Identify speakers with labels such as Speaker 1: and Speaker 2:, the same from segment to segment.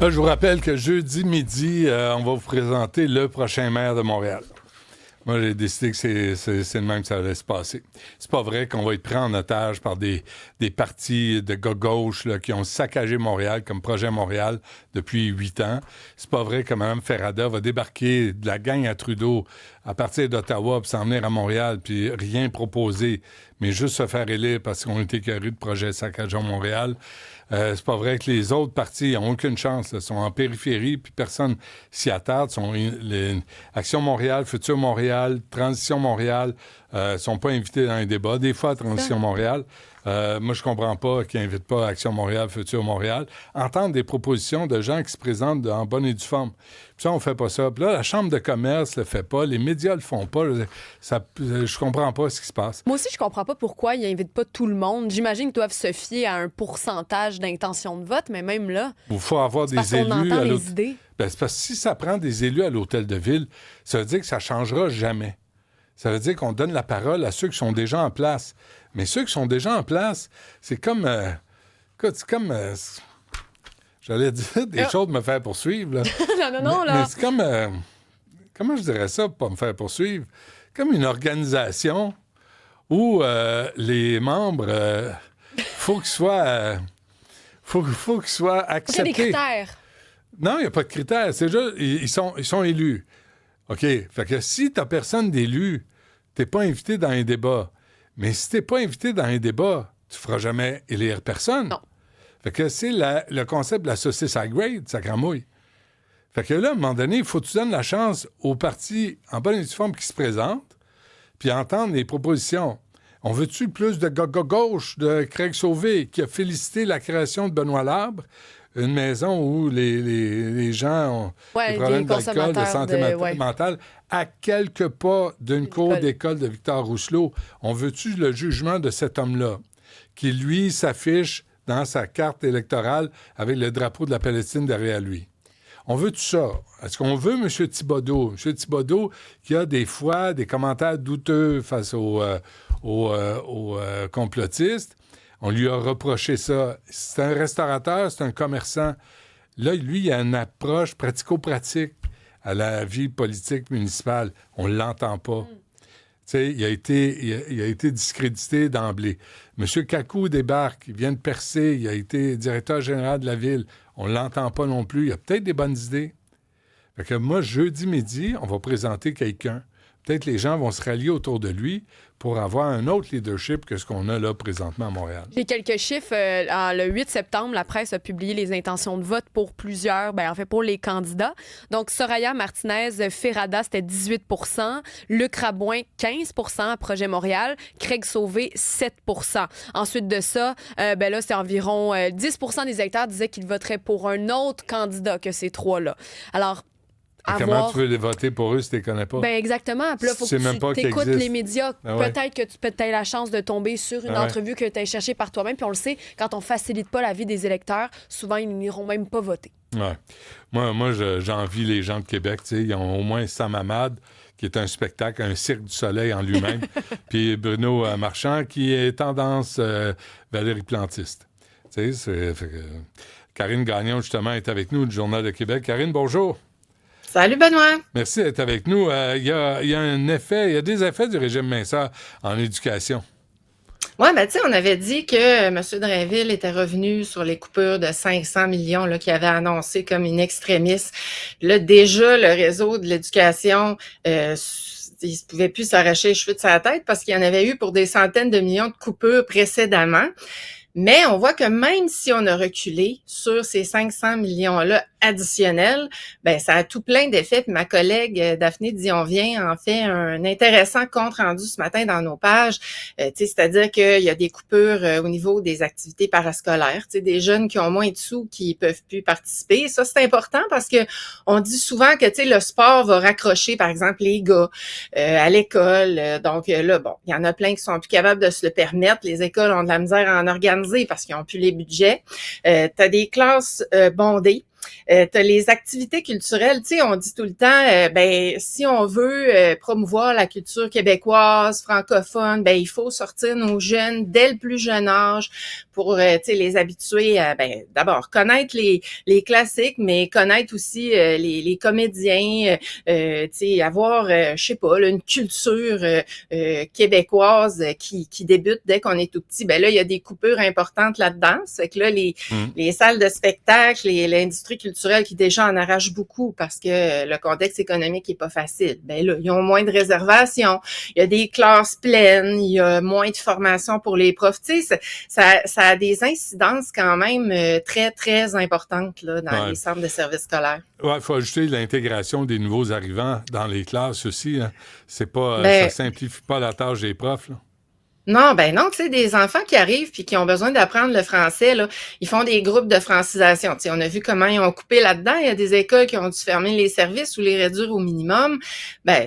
Speaker 1: Là, je vous rappelle que jeudi midi, on va vous présenter le prochain maire de Montréal. Moi, j'ai décidé que c'est le même que ça allait se passer. C'est pas vrai qu'on va être pris en otage par des partis de gauche là, qui ont saccagé Montréal comme Projet Montréal depuis 8 ans. C'est pas vrai que Mme Ferrada va débarquer de la gang à Trudeau à partir d'Ottawa puis s'en venir à Montréal puis rien proposer, mais juste se faire élire parce qu'on est écœurés de projet saccageant Montréal. C'est pas vrai que les autres partis n'ont aucune chance. Ils sont en périphérie, puis personne s'y attarde. Action Montréal, Futur Montréal, Transition Montréal sont pas invités dans les débats. Des fois, Transition Montréal. Moi, je comprends pas qu'ils n'invitent pas Action Montréal, Futur Montréal. Entendre des propositions de gens qui se présentent en bonne et due forme. Puis ça, on fait pas ça. Puis là, la Chambre de commerce le fait pas. Les médias le font pas. Je comprends pas ce qui se passe.
Speaker 2: Moi aussi, je comprends pas pourquoi ils n'invitent pas tout le monde. J'imagine qu'ils doivent se fier à un pourcentage d'intention de vote, mais même là,
Speaker 1: il faut avoir des
Speaker 2: parce
Speaker 1: élus
Speaker 2: qu'on entend les idées.
Speaker 1: Ben, c'est parce que si ça prend des élus à l'hôtel de ville, ça veut dire que ça changera jamais. Ça veut dire qu'on donne la parole à ceux qui sont déjà en place. Mais ceux qui sont déjà en place, c'est comme... j'allais dire des choses de me faire poursuivre. Là.
Speaker 2: non, là.
Speaker 1: Mais c'est comme... comment je dirais ça pour pas me faire poursuivre? Comme une organisation où les membres... faut qu'ils soient... faut qu'ils soient acceptés.
Speaker 2: Il y a des critères.
Speaker 1: Non, il n'y a pas de critères. C'est juste... Ils sont élus. OK. Fait que si t'as personne d'élu, t'es pas invité dans un débat. Mais si t'es pas invité dans un débat, tu feras jamais élire personne.
Speaker 2: Non.
Speaker 1: Fait que c'est le concept de la saucisse à grade, ça cramouille. Fait que là, à un moment donné, il faut que tu donnes la chance aux partis en bonne et due forme qui se présentent, puis entendre les propositions. On veut-tu plus de gauche de Craig Sauvé, qui a félicité la création de Benoît Labre, une maison où les gens ont des problèmes d'alcool, de santé mentale, à quelques pas d'une cour d'école de Victor Rousselot. On veut-tu le jugement de cet homme-là, qui, lui, s'affiche dans sa carte électorale avec le drapeau de la Palestine derrière lui? On veut tout ça. Est-ce qu'on veut M. Thibodeau? M. Thibodeau qui a des fois des commentaires douteux face aux complotistes. On lui a reproché ça. C'est un restaurateur, c'est un commerçant. Là, lui, il a une approche pratico-pratique à la vie politique municipale. On ne l'entend pas. Tu sais, il a été discrédité d'emblée. M. Kakou débarque, il vient de percer, il a été directeur général de la ville. On ne l'entend pas non plus. Il a peut-être des bonnes idées. Fait que moi, jeudi midi, on va présenter quelqu'un. Peut-être les gens vont se rallier autour de lui pour avoir un autre leadership que ce qu'on a là présentement à Montréal.
Speaker 2: J'ai quelques chiffres. Le 8 septembre, la presse a publié les intentions de vote pour plusieurs, pour les candidats. Donc, Soraya Martinez-Ferrada, c'était 18 %. Luc Rabouin, 15 % à Projet Montréal. Craig Sauvé, 7 % Ensuite de ça, là, c'est environ 10 % des électeurs disaient qu'ils voteraient pour un autre candidat que ces trois-là. Alors,
Speaker 1: comment tu veux les voter pour eux si tu les connais pas?
Speaker 2: Ben exactement. Puis là, il faut que tu écoutes les médias. Peut-être que tu peux avoir la chance de tomber sur une entrevue que tu as cherchée par toi-même. Puis on le sait, quand on facilite pas la vie des électeurs, souvent, ils n'iront même pas voter.
Speaker 1: Ouais. Moi j'envie les gens de Québec. Ils ont au moins Sam Hamad, qui est un spectacle, un cirque du soleil en lui-même. Puis Bruno Marchand, qui est tendance Valérie Plantiste. Karine Gagnon, justement, est avec nous du Journal de Québec. Karine, bonjour.
Speaker 3: Salut Benoît.
Speaker 1: Merci d'être avec nous. Il y a des effets du régime minceur en éducation.
Speaker 3: Oui, tu sais, on avait dit que M. Drainville était revenu sur les coupures de 500 millions là, qu'il avait annoncé comme une extrémiste. Là, déjà, le réseau de l'éducation, il ne pouvait plus s'arracher les cheveux de sa tête parce qu'il y en avait eu pour des centaines de millions de coupures précédemment. Mais on voit que même si on a reculé sur ces 500 millions-là additionnels, ça a tout plein d'effets. Puis ma collègue Daphné Dionvien en fait un intéressant compte rendu ce matin dans nos pages. C'est-à-dire qu'il y a des coupures au niveau des activités parascolaires, des jeunes qui ont moins de sous qui peuvent plus participer. Ça, c'est important parce que on dit souvent que le sport va raccrocher, par exemple, les gars à l'école. Donc là, il y en a plein qui sont plus capables de se le permettre. Les écoles ont de la misère à en organiser parce qu'ils n'ont plus les budgets. Tu as des classes bondées. T'as les activités culturelles, tu sais, on dit tout le temps, si on veut promouvoir la culture québécoise, francophone, il faut sortir nos jeunes dès le plus jeune âge pour, tu sais, les habituer à, d'abord, connaître les classiques, mais connaître aussi les comédiens, tu sais, avoir, je sais pas, là, une culture québécoise qui débute dès qu'on est tout petit. Ben là, il y a des coupures importantes là-dedans. C'est que là, les salles de spectacle, l'industrie culturelle qui déjà en arrache beaucoup parce que le contexte économique est pas facile. Ben là, ils ont moins de réservations, il y a des classes pleines, il y a moins de formation pour les profs. Tu sais, ça a des incidences quand même très, très importantes là, dans les centres de services scolaires.
Speaker 1: Oui, il faut ajouter l'intégration des nouveaux arrivants dans les classes aussi. Hein. C'est pas, ça simplifie pas la tâche des profs, là.
Speaker 3: Non, tu sais, des enfants qui arrivent puis qui ont besoin d'apprendre le français, là, ils font des groupes de francisation. Tu sais, on a vu comment ils ont coupé là-dedans. Il y a des écoles qui ont dû fermer les services ou les réduire au minimum.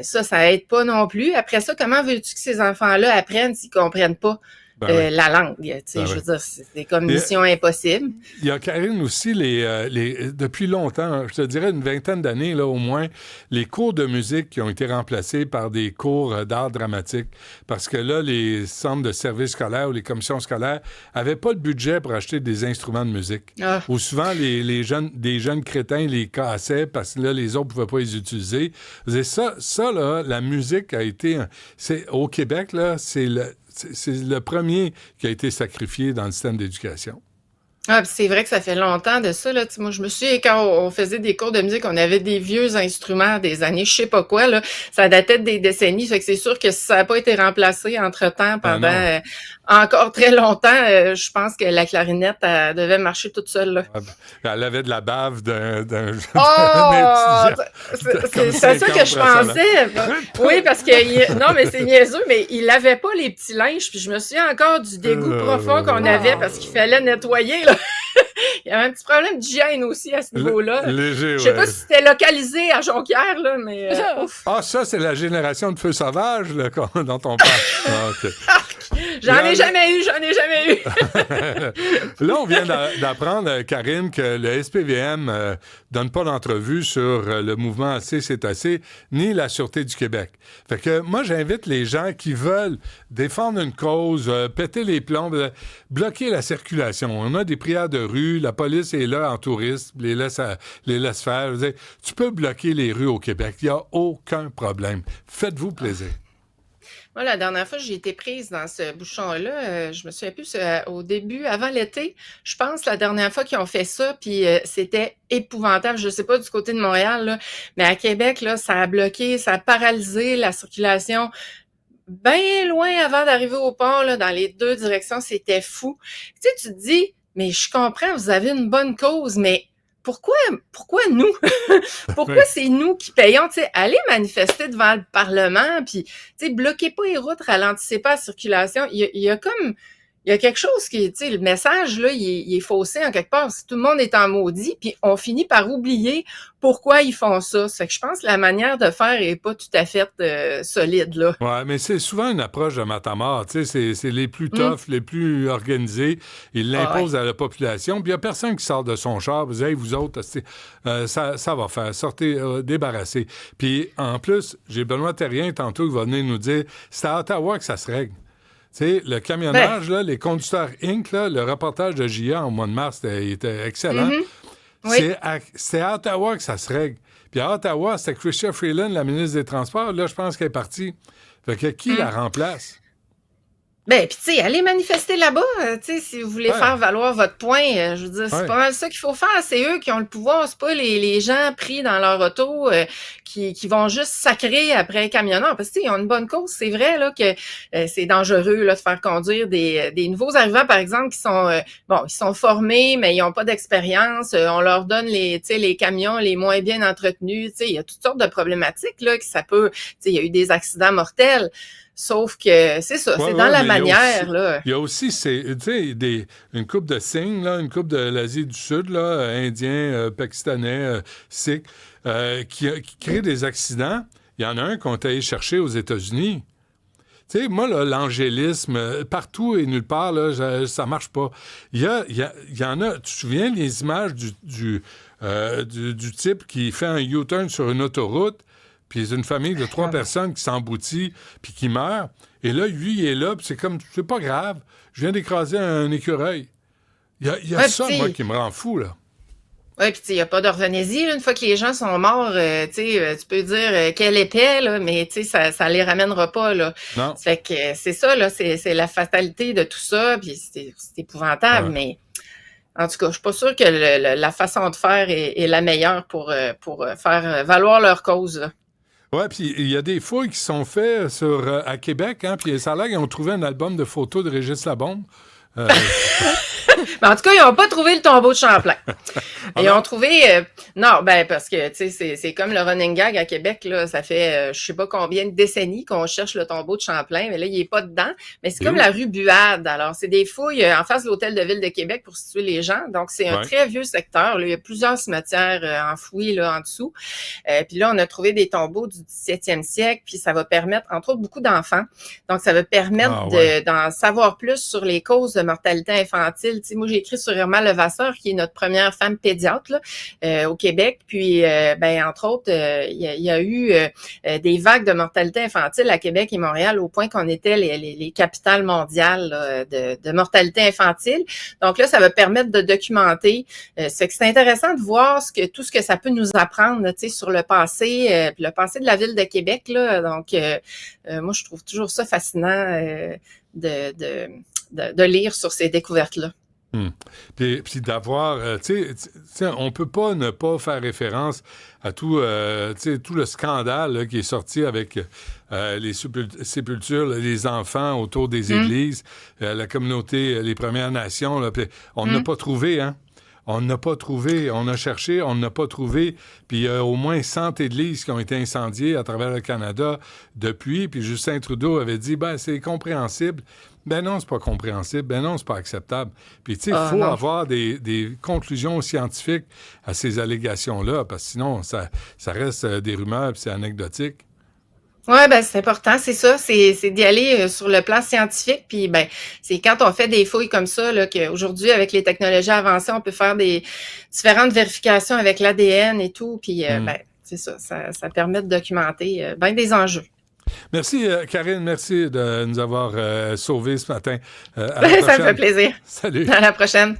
Speaker 3: Ça aide pas non plus. Après ça, comment veux-tu que ces enfants-là apprennent s'ils comprennent pas la langue? Tu sais, je veux dire, c'est comme mission impossible.
Speaker 1: Il y a, Karine, aussi, depuis longtemps, je te dirais une vingtaine d'années, là, au moins, les cours de musique qui ont été remplacés par des cours d'art dramatique. Parce que là, les centres de services scolaires ou les commissions scolaires n'avaient pas le budget pour acheter des instruments de musique. Ou souvent, des jeunes crétins les cassaient parce que là, les autres ne pouvaient pas les utiliser. Ça, là, la musique a été... Au Québec, là, c'est le premier qui a été sacrifié dans le système d'éducation.
Speaker 3: C'est vrai que ça fait longtemps de ça, là. Moi, je me souviens quand on faisait des cours de musique, on avait des vieux instruments des années, je sais pas quoi, là. Ça datait des décennies. Fait que c'est sûr que si ça n'a pas été remplacé entre-temps pendant encore très longtemps, je pense que la clarinette, elle devait marcher toute seule, là.
Speaker 1: Elle avait de la bave d'un
Speaker 3: c'est ça que je pensais. Oui, parce que, non, mais c'est niaiseux, mais il lavait pas les petits linges, puis je me souviens encore du dégoût profond qu'on avait parce qu'il fallait nettoyer, là. Il y avait un petit problème d'hygiène aussi à ce niveau-là.
Speaker 1: Léger,
Speaker 3: je sais pas si c'était localisé à Jonquière, là, mais...
Speaker 1: ça, c'est la génération de feu sauvage là, dont on parle. Okay.
Speaker 3: J'en ai jamais eu.
Speaker 1: Là, on vient d'apprendre, Karine, que le SPVM donne pas d'entrevue sur le mouvement Assez, c'est assez, ni la Sûreté du Québec. Fait que moi, j'invite les gens qui veulent défendre une cause, péter les plombs, bloquer la circulation. On a des prières de rue, la police est là en touriste, les laisse faire. Je veux dire, tu peux bloquer les rues au Québec, il n'y a aucun problème. Faites-vous plaisir.
Speaker 3: Moi, la dernière fois, j'ai été prise dans ce bouchon-là. Je me souviens plus, au début, avant l'été, je pense, la dernière fois qu'ils ont fait ça, puis c'était épouvantable. Je sais pas du côté de Montréal, là, mais à Québec, là, ça a bloqué, ça a paralysé la circulation bien loin avant d'arriver au port, là, dans les deux directions. C'était fou. Tu sais, tu te dis, mais je comprends, vous avez une bonne cause, mais pourquoi nous? Pourquoi c'est nous qui payons? Tu sais, allez manifester devant le Parlement, puis tu sais, bloquez pas les routes, ralentissez pas la circulation. Il y a quelque chose qui, tu sais, le message, là, il est faussé en quelque part. Si tout le monde est en maudit, puis on finit par oublier pourquoi ils font ça. C'est que je pense que la manière de faire est pas tout à fait solide, là.
Speaker 1: Ouais, mais c'est souvent une approche de matamor. Tu sais, c'est les plus toughs, les plus organisés. Ils l'imposent à la population. Puis il y a personne qui sort de son char. Vous dites, hey, vous autres, ça va faire. Sortez, débarrassez. Puis en plus, j'ai Benoît Thérien tantôt qui va venir nous dire, c'est à Ottawa que ça se règle. Tu sais, le camionnage, là, les conducteurs Inc., là, le reportage de JA au mois de mars était excellent.
Speaker 3: Oui.
Speaker 1: C'est à Ottawa que ça se règle. Puis à Ottawa, c'était Chrystia Freeland, la ministre des Transports. Là, je pense qu'elle est partie. Fait que qui la remplace?
Speaker 3: Puis tu sais, allez manifester là-bas, tu sais, si vous voulez faire valoir votre point, je veux dire, c'est pas mal ça qu'il faut faire, c'est eux qui ont le pouvoir, c'est pas les gens pris dans leur auto qui vont juste sacrer après un camionneur, parce que tu sais, ils ont une bonne cause, c'est vrai là que c'est dangereux là de faire conduire des nouveaux arrivants par exemple qui sont ils sont formés mais ils ont pas d'expérience, on leur donne les camions les moins bien entretenus, tu sais, il y a toutes sortes de problématiques là que ça peut, tu sais, il y a eu des accidents mortels. Sauf que c'est ça, c'est dans la manière, là.
Speaker 1: Il y a aussi, tu sais, une couple de signes, là, une couple de l'Asie du Sud, là, Indiens, Pakistanais, Sikhs, qui créent des accidents. Il y en a un qu'on est allé chercher aux États-Unis. Tu sais, moi, là, l'angélisme, partout et nulle part, là, ça marche pas. Il y en a, tu te souviens des images du du type qui fait un U-turn sur une autoroute, puis c'est une famille de 3 personnes qui s'emboutit, puis qui meurt. Et là, lui, il est là, puis c'est comme, c'est pas grave, je viens d'écraser un écureuil. Il y a ça, moi, qui me rend fou, là.
Speaker 3: Oui, puis il n'y a pas d'orthonésie. Une fois que les gens sont morts, tu peux dire quelle épée, là, mais ça les ramènera pas. Là.
Speaker 1: Non.
Speaker 3: Ça fait que c'est ça, là, c'est la fatalité de tout ça, puis c'est épouvantable, mais en tout cas, je suis pas sûre que la façon de faire est la meilleure pour faire valoir leur cause. Là.
Speaker 1: Oui, puis il y a des fouilles qui sont faites à Québec, hein, puis ça a l'air qu'ils ont trouvé un album de photos de Régis Labombe.
Speaker 3: Mais en tout cas, ils n'ont pas trouvé le tombeau de Champlain. Ils ont trouvé... non, parce que, tu sais, c'est comme le running gag à Québec, là. Ça fait, je sais pas combien de décennies qu'on cherche le tombeau de Champlain, mais là, il est pas dedans. Mais c'est comme la rue Buade. Alors, c'est des fouilles en face de l'Hôtel de Ville de Québec pour situer les gens. Donc, c'est un très vieux secteur. Là. Il y a plusieurs cimetières enfouis, là, en dessous. Puis là, on a trouvé des tombeaux du 17e siècle, puis ça va permettre, entre autres, beaucoup d'enfants. Donc, ça va permettre d'en savoir plus sur les causes de mortalité infantile. Tu sais, moi, j'ai écrit sur Irma Levasseur, qui est notre première femme pédiatre là, au Québec. Puis, entre autres, il y a eu des vagues de mortalité infantile à Québec et Montréal au point qu'on était les capitales mondiales là, de mortalité infantile. Donc là, ça va permettre de documenter. C'est intéressant de voir tout ce que ça peut nous apprendre, tu sais, sur le passé de la ville de Québec. Là. Donc, moi, je trouve toujours ça fascinant de lire sur ces découvertes-là.
Speaker 1: Puis d'avoir, tu sais, on peut pas ne pas faire référence à tout le scandale là, qui est sorti avec les sépultures, là, les enfants autour des églises, la communauté, les Premières Nations. Là, on n'a pas trouvé, hein? On n'a pas trouvé. On a cherché, on n'a pas trouvé. Puis il y a au moins 100 églises qui ont été incendiées à travers le Canada depuis. Puis Justin Trudeau avait dit, c'est compréhensible. Ben non, c'est pas compréhensible. Ben non, c'est pas acceptable. Puis, tu sais, il faut avoir des conclusions scientifiques à ces allégations-là, parce que sinon, ça reste des rumeurs puis c'est anecdotique.
Speaker 3: Oui, c'est important, c'est ça, c'est d'y aller sur le plan scientifique, puis c'est quand on fait des fouilles comme ça, là, qu'aujourd'hui, avec les technologies avancées, on peut faire des différentes vérifications avec l'ADN et tout, puis c'est ça permet de documenter bien des enjeux.
Speaker 1: Merci, Karine. Merci de nous avoir sauvés ce matin.
Speaker 3: Ça me fait plaisir.
Speaker 1: Salut.
Speaker 3: À la prochaine.